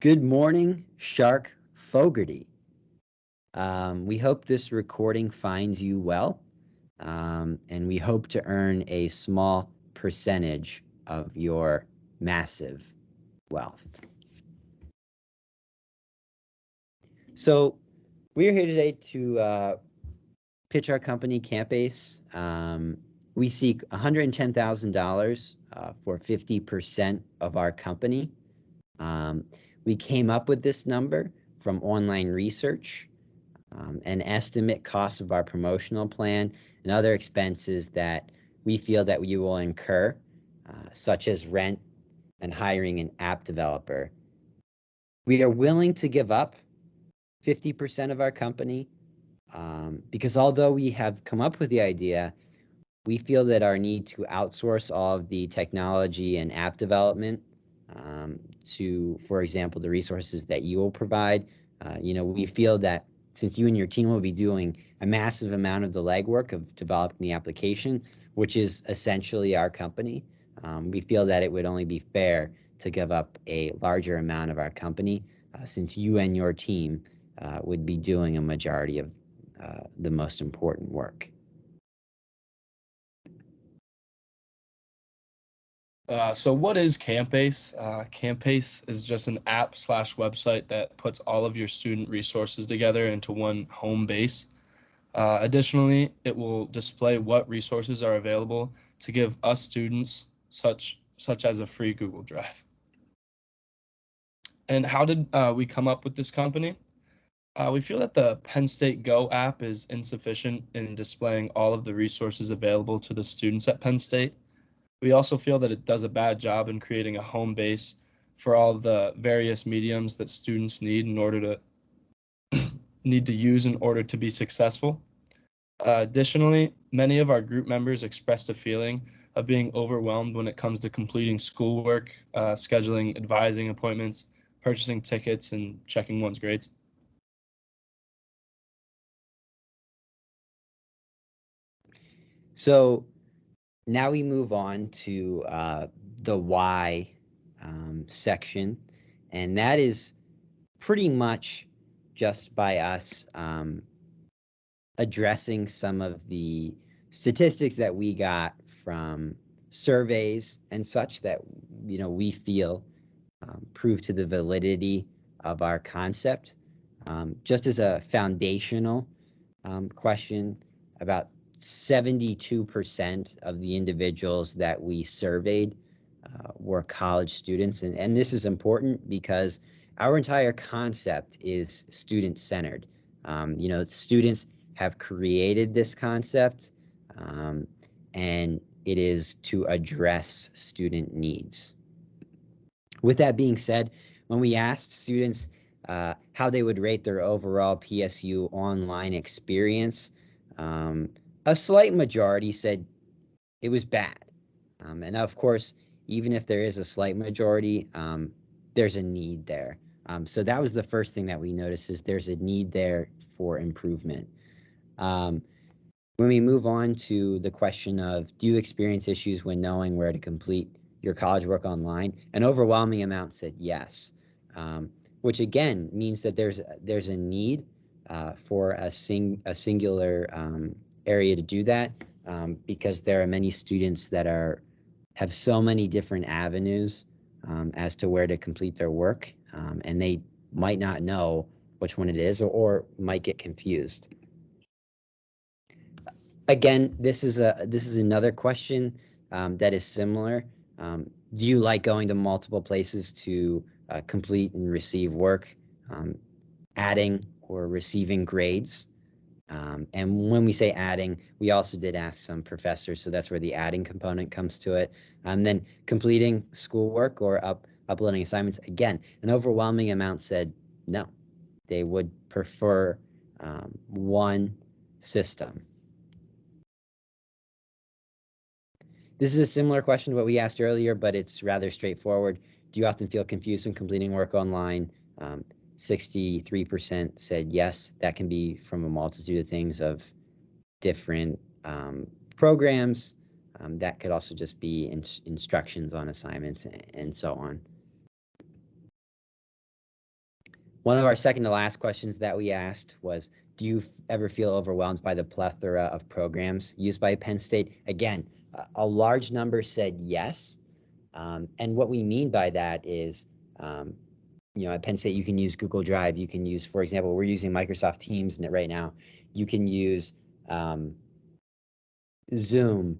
Good morning, Shark Fogarty. We hope this recording finds you well, and we hope to earn a small percentage of your massive wealth. So we're here today to pitch our company, Campase. We seek $110,000 for 50% of our company. We came up with this number from online research, an estimate cost of our promotional plan, and other expenses that we feel that you will incur, such as rent and hiring an app developer. We are willing to give up 50% of our company because although we have come up with the idea, we feel that our need to outsource all of the technology and app development to, for example, the resources that you will provide, we feel that since you and your team will be doing a massive amount of the legwork of developing the application, which is essentially our company, we feel that it would only be fair to give up a larger amount of our company since you and your team would be doing a majority of the most important work. So what is Campase? Campase is just an app/website that puts all of your student resources together into one home base. Additionally, it will display what resources are available to give us students, such as a free Google Drive. And how did we come up with this company? We feel that the Penn State Go app is insufficient in displaying all of the resources available to the students at Penn State. We also feel that it does a bad job in creating a home base for all the various mediums that students need to use in order to be successful. Additionally, many of our group members expressed a feeling of being overwhelmed when it comes to completing schoolwork, scheduling advising appointments, purchasing tickets, and checking one's grades. So now we move on to the why section, and that is pretty much just by us addressing some of the statistics that we got from surveys and such that we feel prove to the validity of our concept. Just as a foundational question, about 72% of the individuals that we surveyed were college students. And this is important because our entire concept is student-centered. Students have created this concept, and it is to address student needs. With that being said, when we asked students how they would rate their overall PSU online experience, a slight majority said it was bad. And of course, even if there is a slight majority, there's a need there. So that was the first thing that we noticed, is there's a need there for improvement. When we move on to the question of, do you experience issues when knowing where to complete your college work online? An overwhelming amount said yes, which again means that there's a need for a singular area to do that, because there are many students that have so many different avenues as to where to complete their work, and they might not know which one it is, or might get confused. Again, this is another question that is similar. Do you like going to multiple places to complete and receive work, adding or receiving grades? And when we say adding, we also did ask some professors, so that's where the adding component comes to it. Then completing schoolwork or uploading assignments. Again, an overwhelming amount said no. They would prefer one system. This is a similar question to what we asked earlier, but it's rather straightforward. Do you often feel confused when completing work online? 63% said yes. That can be from a multitude of things, of different programs. That could also just be instructions on assignments and so on. One of our second to last questions that we asked was, do you ever feel overwhelmed by the plethora of programs used by Penn State? Again, a large number said yes. And what we mean by that is, at Penn State, you can use Google Drive. You can use, for example, we're using Microsoft Teams right now. You can use Zoom.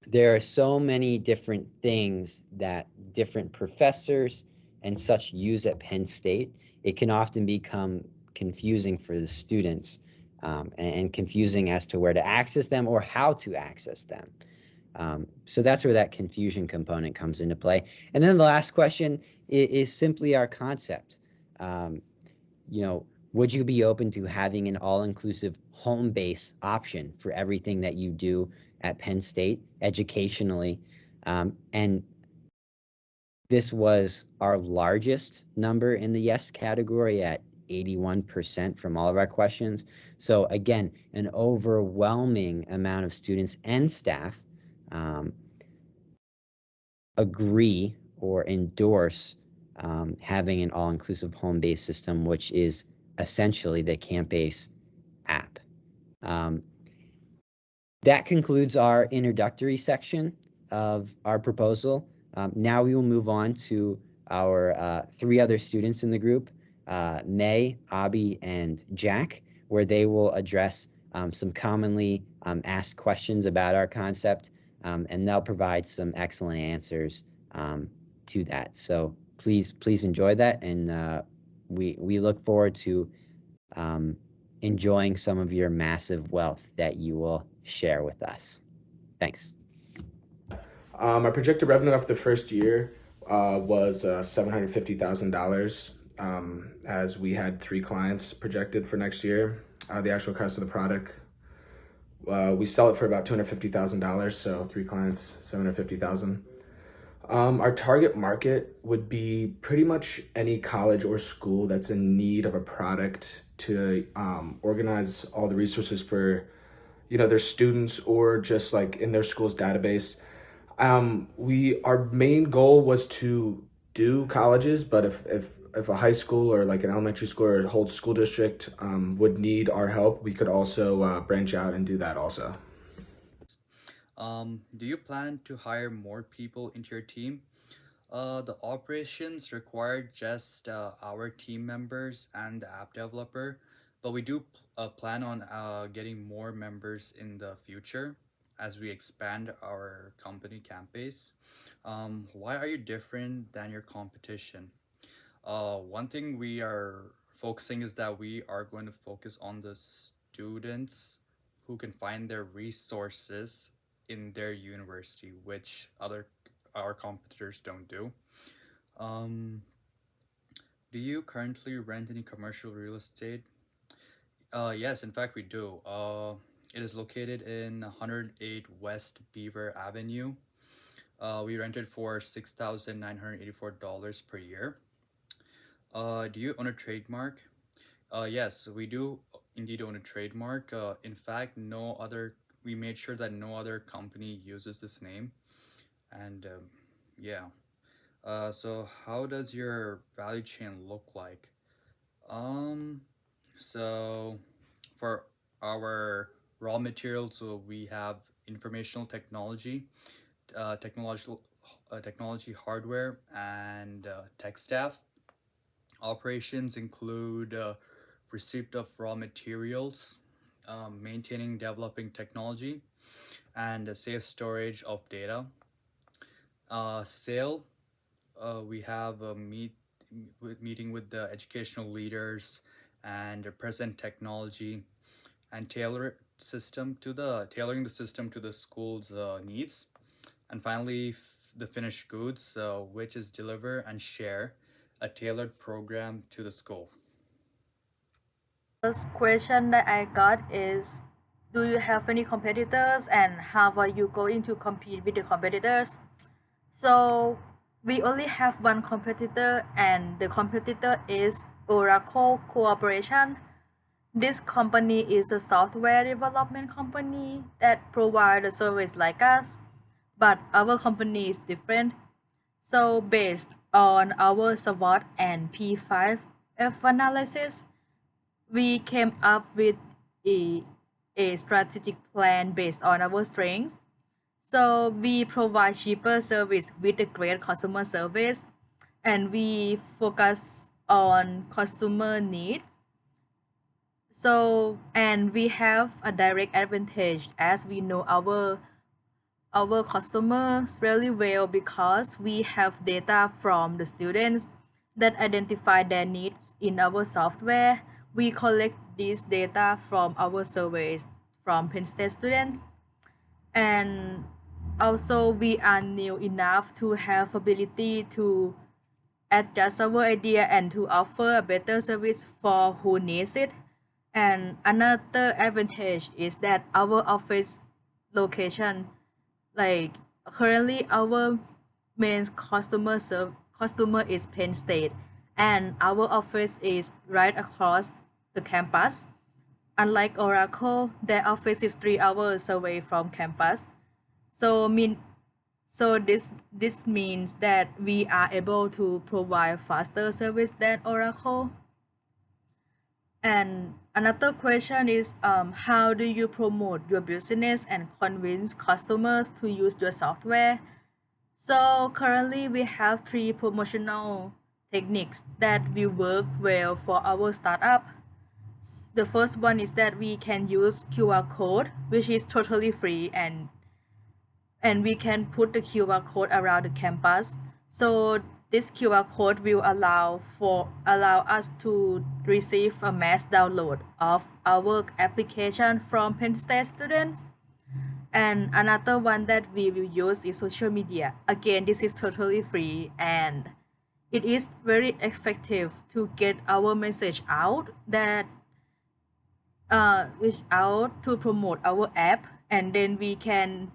There are so many different things that different professors and such use at Penn State. It can often become confusing for the students and confusing as to where to access them or how to access them. So that's where that confusion component comes into play. And then the last question is simply our concept. Would you be open to having an all-inclusive home base option for everything that you do at Penn State educationally? And this was our largest number in the yes category at 81% from all of our questions. So again, an overwhelming amount of students and staff agree or endorse having an all-inclusive home-based system, which is essentially the Campase app. That concludes our introductory section of our proposal. Now we will move on to our three other students in the group, May, Abby, and Jack, where they will address some commonly asked questions about our concept, and they'll provide some excellent answers to that. So please enjoy that, and we look forward to enjoying some of your massive wealth that you will share with us. Thanks. Our projected revenue after the first year was $750,000, as we had 3 clients projected for next year. The actual cost of the product, we sell it for about $250,000, so 3 clients, $750,000. Our target market would be pretty much any college or school that's in need of a product to organize all the resources for, their students, or just like in their school's database. Our main goal was to do colleges, but if a high school or like an elementary school or a whole school district would need our help, we could also branch out and do that also. Do you plan to hire more people into your team? The operations require just our team members and the app developer, but we do plan on getting more members in the future as we expand our company Campase. Why are you different than your competition? One thing we are focusing is that we are going to focus on the students who can find their resources in their university, which our competitors don't do. Um, do you currently rent any commercial real estate? Yes, in fact we do. It is located in 108 West Beaver Avenue. We rented for $6,984 per year. Do you own a trademark? Yes, we do indeed own a trademark. In fact, we made sure that no other company uses this name. And yeah. So how does your value chain look like? Um, so for our raw materials, so we have informational technology, technology hardware, and tech staff. Operations include receipt of raw materials, maintaining, developing technology, and safe storage of data. Sale, we have a meeting with the educational leaders and present technology and tailoring the system to the school's needs. And finally, the finished goods, which is deliver and share a tailored program to the school. First question that I got is, do you have any competitors and how are you going to compete with the competitors? So we only have one competitor, and the competitor is Oracle Corporation. This company is a software development company that provides a service like us, but our company is different. So based on our SWOT and P5 F analysis, we came up with a, a strategic plan based on our strengths. So we provide cheaper service with a great customer service, and we focus on customer needs. So and we have a direct advantage as we know our customers really well because we have data from the students that identify their needs in our software. We collect this data from our surveys from Penn State students, and also we are new enough to have ability to adjust our idea and to offer a better service for who needs it. And another advantage is that our office location, like currently our main customer is Penn State, and our office is right across the campus. Unlike Oracle, their office is 3 hours away from campus. So this means that we are able to provide faster service than Oracle. And another question is, how do you promote your business and convince customers to use your software? So currently we have 3 promotional techniques that will work well for our startup. The first one is that we can use QR code, which is totally free, and we can put the QR code around the campus. So this QR code will allow us to receive a mass download of our application from Penn State students. And another one that we will use is social media. Again, this is totally free, and it is very effective to get our message out that reach out to promote our app, and then we can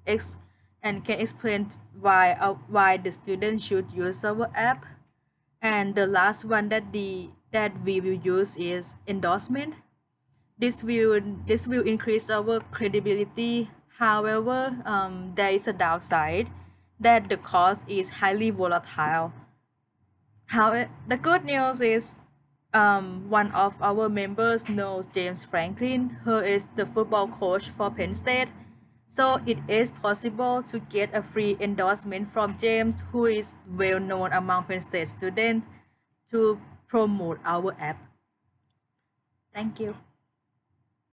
explain why the student should use our app. And the last one that we will use is endorsement. This will increase our credibility. However, there is a downside that the cost is highly volatile. However, the good news is one of our members knows James Franklin, who is the football coach for Penn State. So it is possible to get a free endorsement from James, who is well known among Penn State students, to promote our app. Thank you.